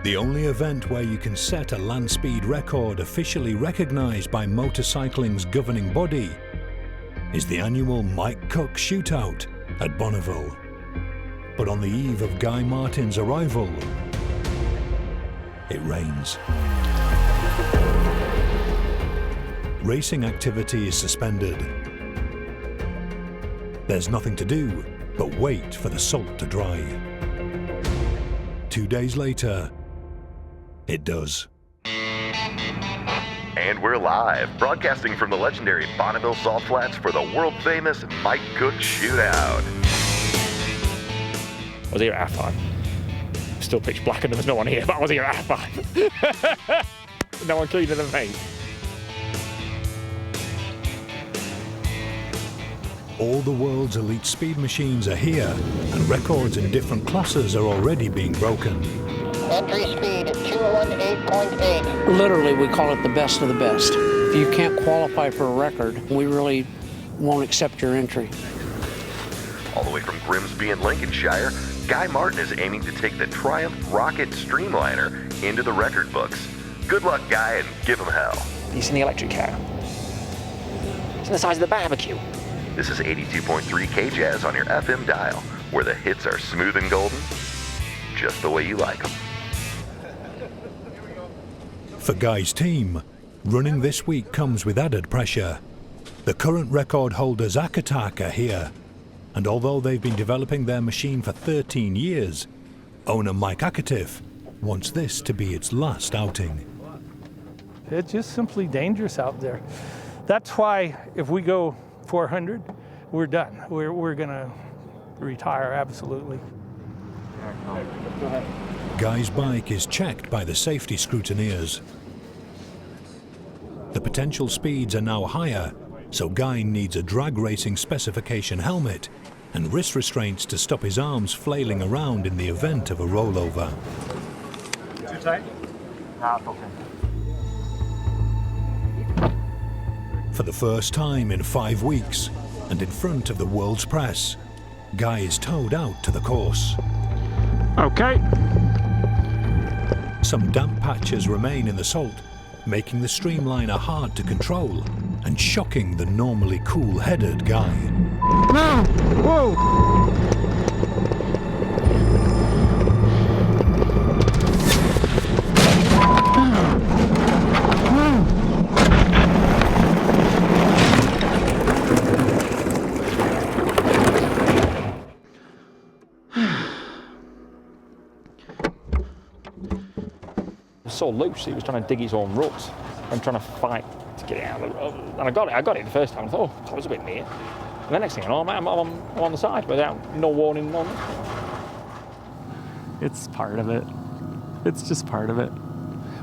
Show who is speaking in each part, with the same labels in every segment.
Speaker 1: The only event where you can set a land speed record officially recognised by motorcycling's governing body is the annual Mike Cook Shootout at Bonneville. But on the eve of Guy Martin's arrival, it rains. Racing activity is suspended. There's nothing to do but wait for the salt to dry. 2 days later, it does.
Speaker 2: And we're live, broadcasting from the legendary Bonneville Salt Flats for the world-famous Mike Cook Shootout.
Speaker 3: I was here at half-5. Still pitch black and there's no one here, but I was here at half-5. No one cleaner than me.
Speaker 1: All the world's elite speed machines are here, and records in different classes are already being broken.
Speaker 4: Entry speed 218.8.
Speaker 5: Literally, we call it the best of the best. If you can't qualify for a record, we really won't accept your entry.
Speaker 2: All the way from Grimsby in Lincolnshire, Guy Martin is aiming to take the Triumph Rocket Streamliner into the record books. Good luck, Guy, and give him hell.
Speaker 3: You seen the electric car? It's the size of the barbecue.
Speaker 2: This is 82.3 K-Jazz on your FM dial, where the hits are smooth and golden, just the way you like them.
Speaker 1: For Guy's team, running this week comes with added pressure. The current record holders Akatak are here, and although they've been developing their machine for 13 years, owner Mike Akatif wants this to be its last outing.
Speaker 6: It's just simply dangerous out there. That's why if we go 400, we're done. We're gonna retire, absolutely.
Speaker 1: Guy's bike is checked by the safety scrutineers. The potential speeds are now higher, so Guy needs a drag racing specification helmet and wrist restraints to stop his arms flailing around in the event of a rollover.
Speaker 3: Too tight? Nah, okay.
Speaker 1: For the first time in 5 weeks, and in front of the world's press, Guy is towed out to the course.
Speaker 6: Okay.
Speaker 1: Some damp patches remain in the salt, making the streamliner hard to control and shocking the normally cool-headed Guy.
Speaker 6: No! Whoa!
Speaker 3: So loose, he was trying to dig his own ruts and trying to fight to get it out. And I got it the first time. I thought, oh, that was a bit near. And the next thing I know, I'm on the side without no warning, no nothing.
Speaker 7: It's part of it. It's just part of it.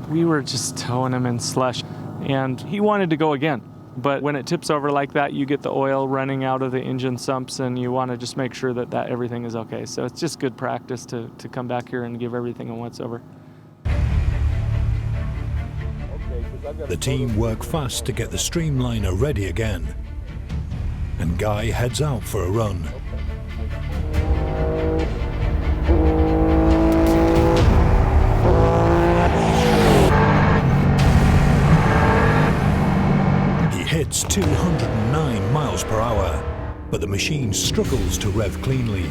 Speaker 7: We were just towing him in slush, and he wanted to go again. But when it tips over like that, you get the oil running out of the engine sumps, and you want to just make sure that everything is okay. So it's just good practice to come back here and give everything a once over.
Speaker 1: The team work fast to get the streamliner ready again, and Guy heads out for a run. He hits 209 miles per hour, but the machine struggles to rev cleanly.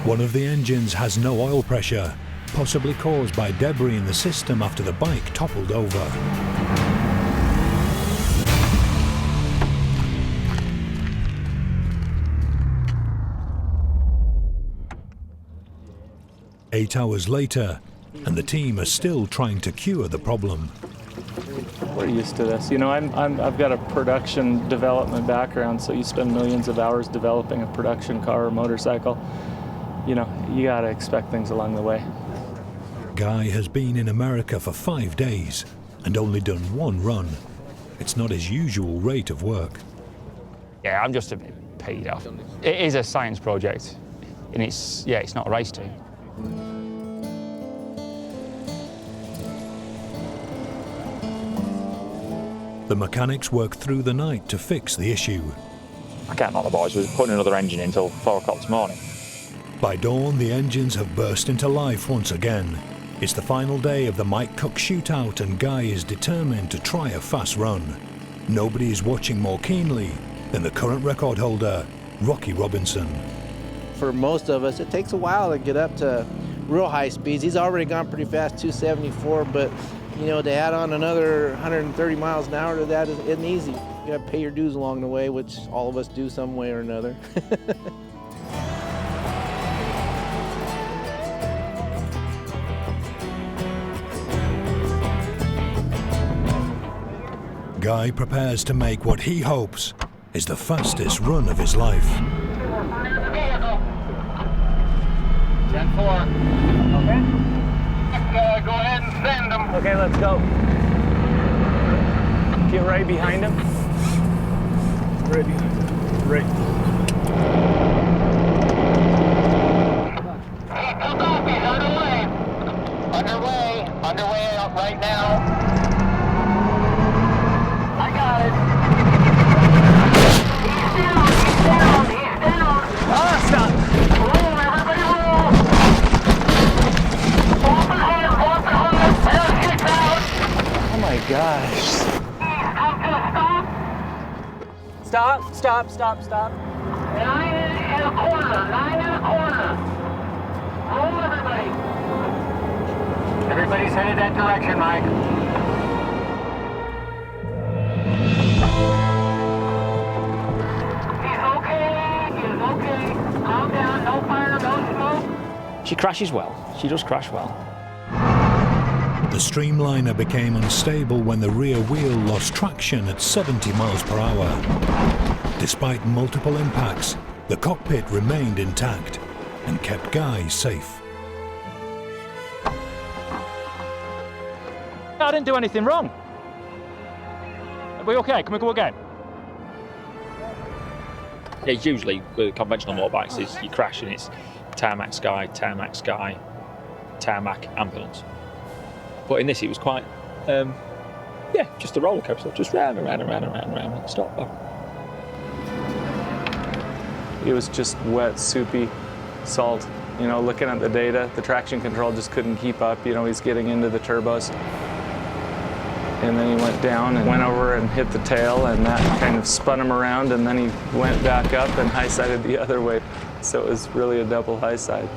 Speaker 1: One of the engines has no oil pressure, possibly caused by debris in the system after the bike toppled over. Eight hours later, and the team are still trying to cure the problem.
Speaker 7: We're used to this. You know, I've got a production development background, so you spend millions of hours developing a production car or motorcycle. You know, you gotta expect things along the way.
Speaker 1: Guy has been in America for 5 days and only done one run. It's not his usual rate of work.
Speaker 3: Yeah, I'm just a bit paid off. It is a science project, and it's not a race team.
Speaker 1: The mechanics work through the night to fix the issue.
Speaker 3: I can't knock the boys. We were putting another engine in until 4 o'clock this morning.
Speaker 1: By dawn, the engines have burst into life once again. It's the final day of the Mike Cook shootout, and Guy is determined to try a fast run. Nobody is watching more keenly than the current record holder, Rocky Robinson.
Speaker 8: For most of us, it takes a while to get up to real high speeds. He's already gone pretty fast, 274, but you know, to add on another 130 miles an hour to that isn't easy. You gotta pay your dues along the way, which all of us do some way or another.
Speaker 1: Guy prepares to make what he hopes is the fastest run of his life.
Speaker 4: 10-4. Okay. Go ahead and send them.
Speaker 7: Okay, let's go. Get right behind him. Right behind him. Right.
Speaker 4: He took off. He's underway. Underway right now. I got it. He's down.
Speaker 7: Ah, stop.
Speaker 4: Roll, everybody roll. Open hard. Parachutes out.
Speaker 7: Oh my gosh.
Speaker 4: Come to a stop.
Speaker 7: Stop.
Speaker 4: 9 and a quarter. Roll, everybody. Everybody's headed that direction, Mike. He's okay. Calm down. No fire, no smoke.
Speaker 3: She crashes well. She does crash well.
Speaker 1: The streamliner became unstable when the rear wheel lost traction at 70 miles per hour. Despite multiple impacts, the cockpit remained intact and kept Guy safe.
Speaker 3: I didn't do anything wrong. Are we okay? Can we go again? Yeah, usually with conventional motorbikes is you crash and it's tarmac sky, tarmac ambulance. But in this it was quite, just a roller coaster, just round, stop.
Speaker 7: It was just wet, soupy salt. You know, looking at the data, the traction control just couldn't keep up. You know, he's getting into the turbos. And then he went down and went over and hit the tail, and that kind of spun him around, and then he went back up and high-sided the other way. So it was really a double high-side.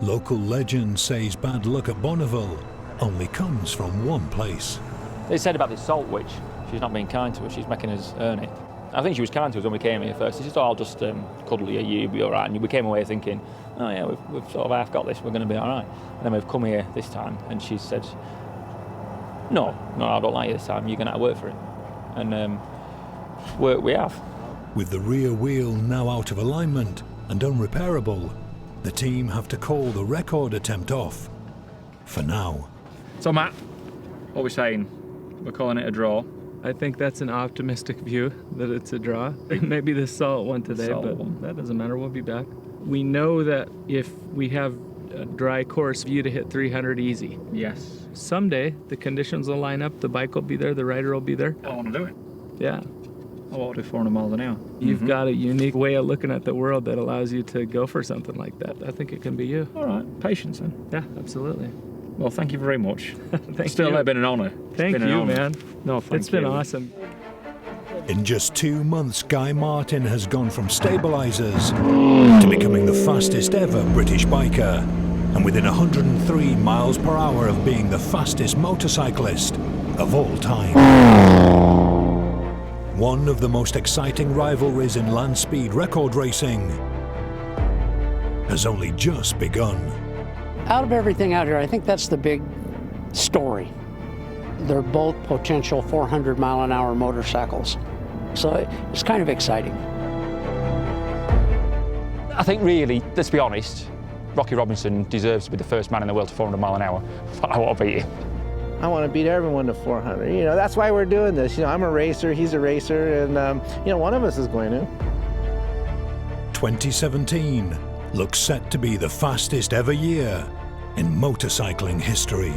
Speaker 1: Local legend says bad luck at Bonneville only comes from one place.
Speaker 3: They said about this salt witch, she's not being kind to us, she's making us earn it. I think she was kind to us when we came here first. She said, I'll just cuddle you, you'll be all right. And we came away thinking, oh yeah, we've sort of half got this, we're going to be all right. And then we've come here this time, and she said, no, I don't like you this time, you're going to have to work for it. And work we have.
Speaker 1: With the rear wheel now out of alignment and unrepairable, the team have to call the record attempt off for now.
Speaker 3: So Matt, what are we saying? We're calling it a draw.
Speaker 7: I think that's an optimistic view, that it's a draw. Maybe the salt one today, that doesn't matter, we'll be back. We know that if we have a dry course, you to hit 300 easy.
Speaker 3: Yes.
Speaker 7: Someday, the conditions will line up, the bike will be there, the rider will be there.
Speaker 3: I want to do it.
Speaker 7: Yeah.
Speaker 3: I want to do 400 miles an hour.
Speaker 7: You've got a unique way of looking at the world that allows you to go for something like that. I think it can be you.
Speaker 3: All right, patience then.
Speaker 7: Yeah, absolutely.
Speaker 3: Well, thank you very much.
Speaker 7: Thank
Speaker 3: Still,
Speaker 7: you.
Speaker 3: it's been an honour.
Speaker 7: Thank you, man.
Speaker 3: No, thank you.
Speaker 7: It's been awesome.
Speaker 1: In just 2 months, Guy Martin has gone from stabilizers to becoming the fastest ever British biker, and within 103 miles per hour of being the fastest motorcyclist of all time. One of the most exciting rivalries in land speed record racing has only just begun.
Speaker 5: Out of everything out here, I think that's the big story. They're both potential 400-mile-an-hour motorcycles. So it's kind of exciting.
Speaker 3: I think really, let's be honest, Rocky Robinson deserves to be the first man in the world to 400 mile an hour. I want to beat him.
Speaker 8: I want to beat everyone to 400. You know, that's why we're doing this. You know, I'm a racer, he's a racer, and you know, one of us is going to.
Speaker 1: 2017 looks set to be the fastest ever year in motorcycling history.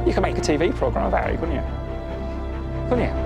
Speaker 3: You can make a TV programme about it, couldn't you? Couldn't you?